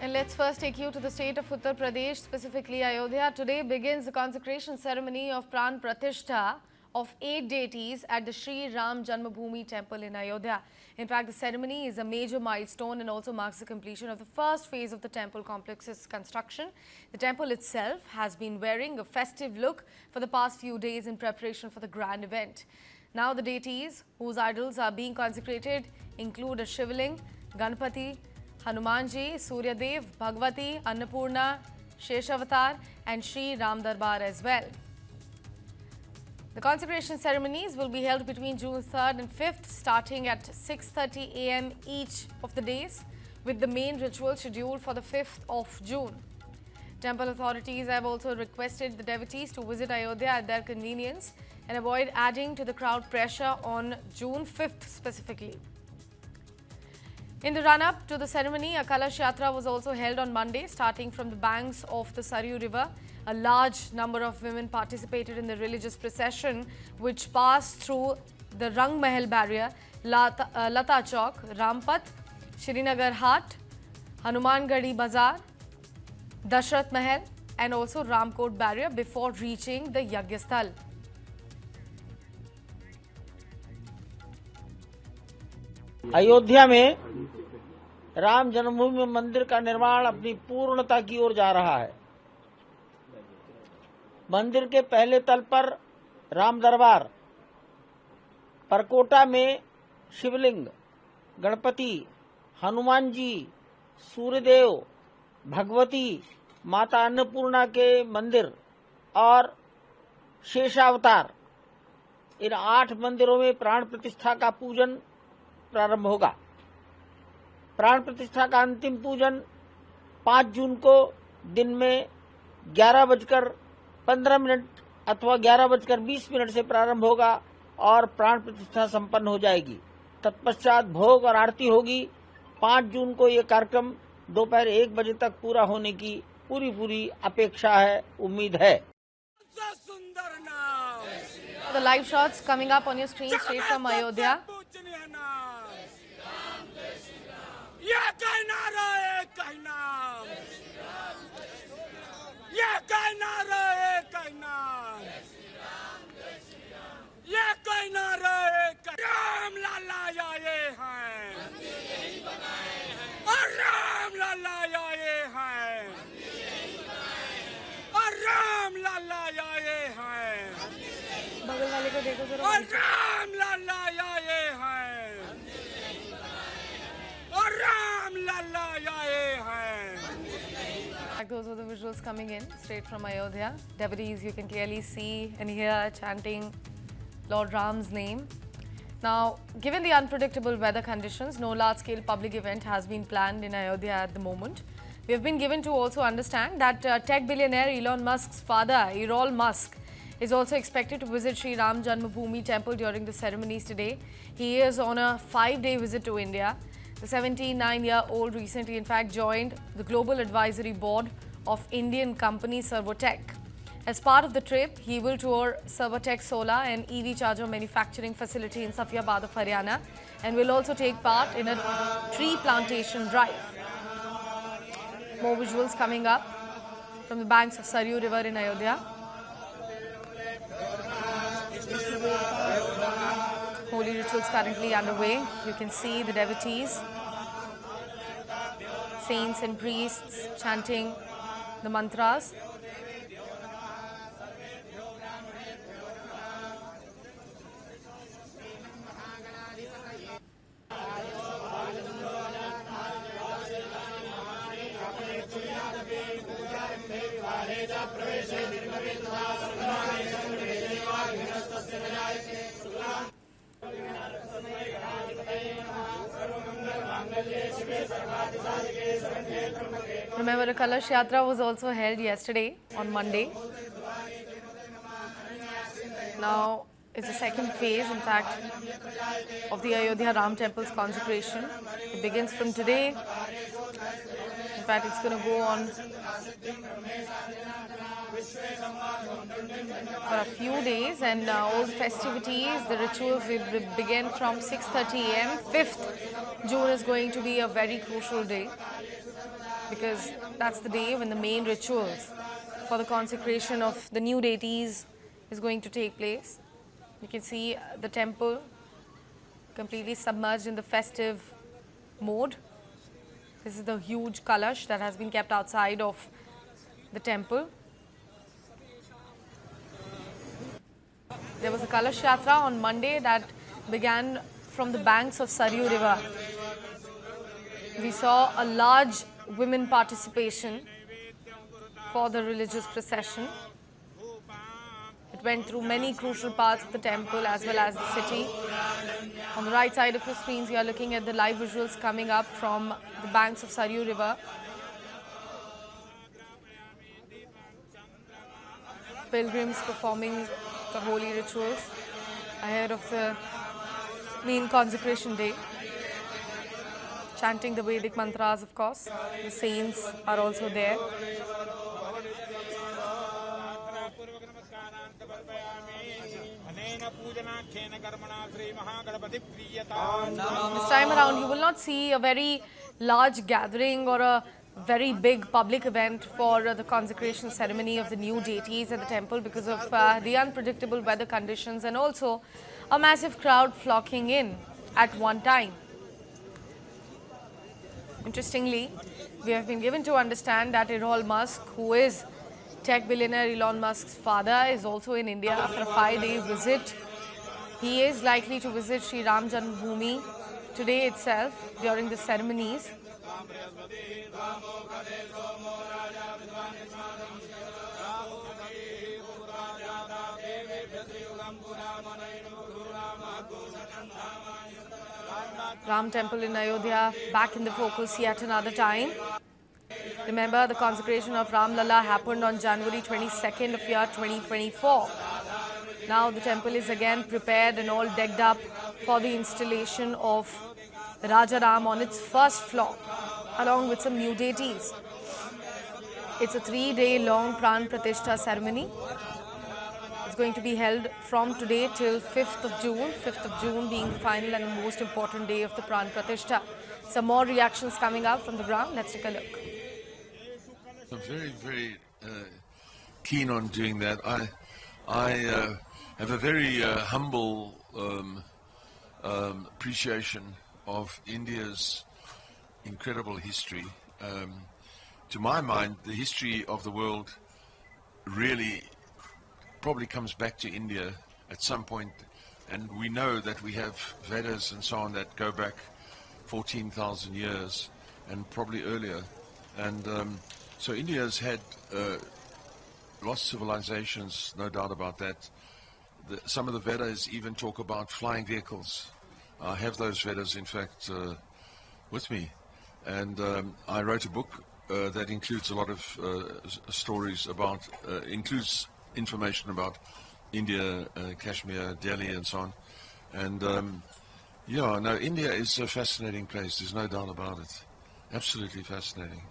And let's first take you to the state of Uttar Pradesh, specifically Ayodhya. Today begins the consecration ceremony of Pran Pratishtha of 8 deities at the Sri Ram Janmabhoomi temple in Ayodhya. In fact, the ceremony is a major milestone and also marks the completion of the first phase of the temple complex's construction. The temple itself has been wearing a festive look for the past few days in preparation for the grand event. Now the deities whose idols are being consecrated include a Shivling, Ganpati, Hanumanji, Suryadev, Bhagwati, Annapurna, Sheshavatar and Sri Ram Darbar as well. The consecration ceremonies will be held between June 3rd and 5th, starting at 6:30 a.m. each of the days, with the main ritual scheduled for the 5th of June. Temple authorities have also requested the devotees to visit Ayodhya at their convenience and avoid adding to the crowd pressure on June 5th specifically. In the run-up to the ceremony, a Kalash Yatra was also held on Monday, starting from the banks of the Saryu River. A large number of women participated in the religious procession, which passed through the Rang Mahal barrier, Lata Chowk, Rampath, Srinagar Hat, Hanumangadi Bazaar, Dashrath Mahal and also Ramkot barrier before reaching the Yagyasthal. Ayodhya में राम जन्मभूमि मंदिर का निर्माण अपनी पूर्णता की ओर जा रहा है। मंदिर के पहले तल पर राम दरबार, परकोटा में शिवलिंग, गणपति, हनुमान जी, सूर्यदेव, भगवती, माता अन्नपूर्णा के मंदिर और शेषावतार, इन 8 मंदिरों में प्राण प्रतिष्ठा का पूजन प्रारंभ होगा। प्राण प्रतिष्ठा का अंतिम पूजन 5 जून को दिन में 11:15 अथवा 11:20 से प्रारंभ होगा और प्राण प्रतिष्ठा संपन्न हो जाएगी। तत्पश्चात भोग और आरती होगी। 5 जून को ये कार्यक्रम दोपहर 1 बजे तक पूरा होने की पूरी अपेक्षा है, उम्मीद है। The live shots coming up on your screen straight from Ayodhya. ये कहना रहे कहना, ये कहना रहे कहना, ये कहना रहे राम लाला आए हैं और राम लाला आए हैं और राम लाला आए हैं बगल वाले को देखो जरा। और राम लाला आए हैं और राम लाला आए हैं। Those are the visuals coming in straight from Ayodhya. Devotees, you can clearly see and hear chanting Lord Ram's name. Now, given the unpredictable weather conditions, no large-scale public event has been planned in Ayodhya at the moment. We have been given to also understand that tech billionaire Elon Musk's father, Elon Musk, is also expected to visit Sri Ram Janmabhoomi temple during the ceremonies today. He is on a 5-day visit to India. The 79-year-old recently, in fact, joined the global advisory board of Indian company Servotech. As part of the trip, he will tour Servotech Solar and EV charger manufacturing facility in Safiabad of Haryana and will also take part in a tree plantation drive. More visuals coming up from the banks of Saryu River in Ayodhya. Holy rituals currently underway. You can see the devotees, saints and priests chanting the mantras. Remember, a Kalash Yatra was also held yesterday on Monday. Now, it's the second phase, in fact, of the Ayodhya Ram Temple's consecration. It begins from today. In fact, it's going to go on for a few days, and all the festivities, the rituals will begin from 6:30 a.m. 5th June is going to be a very crucial day. because that's the day when the main rituals for the consecration of the new deities is going to take place. You can see the temple completely submerged in the festive mode. This is the huge kalash that has been kept outside of the temple. There was a Kalash Yatra on Monday that began from the banks of Saryu River. We saw a large women participation for the religious procession. It went through many crucial parts of the temple as well as the city. On the right side of your screens, you are looking at the live visuals coming up from the banks of Saryu River. Pilgrims performing the holy rituals ahead of the main consecration day. Chanting the Vedic mantras, of course. The saints are also there. This time around, you will not see a very large gathering or a very big public event for the consecration ceremony of the new deities at the temple because of the unpredictable weather conditions and also a massive crowd flocking in at one time. Interestingly, we have been given to understand that Elon Musk, who is tech billionaire Elon Musk's father, is also in India for a 5-day visit. He is likely to visit Sri Ram Janmabhoomi today itself during the ceremonies. Ram Temple in Ayodhya back in the focus yet another time. Remember, the consecration of Ram Lalla happened on January 22nd of year 2024. Now the temple is again prepared and all decked up for the installation of Raja Ram on its first floor, along with some new deities. It's a 3-day long Pran Pratishtha ceremony. It's going to be held from today till 5th of June, 5th of June being the final and the most important day of the Pran Pratishtha. Some more reactions coming up from the ground. Let's take a look. I'm very, very keen on doing that. I have a very humble appreciation of India's incredible history. To my mind, the history of the world really probably comes back to India at some point, and we know that we have Vedas and so on that go back 14,000 years and probably earlier. And so India has had lost civilizations, no doubt about that. Some of the Vedas even talk about flying vehicles. I have those Vedas, in fact, with me. And I wrote a book that includes a lot of stories about, includes information about India, Kashmir, Delhi, and so on. And yeah, no, India is a fascinating place. There's no doubt about it. Absolutely fascinating.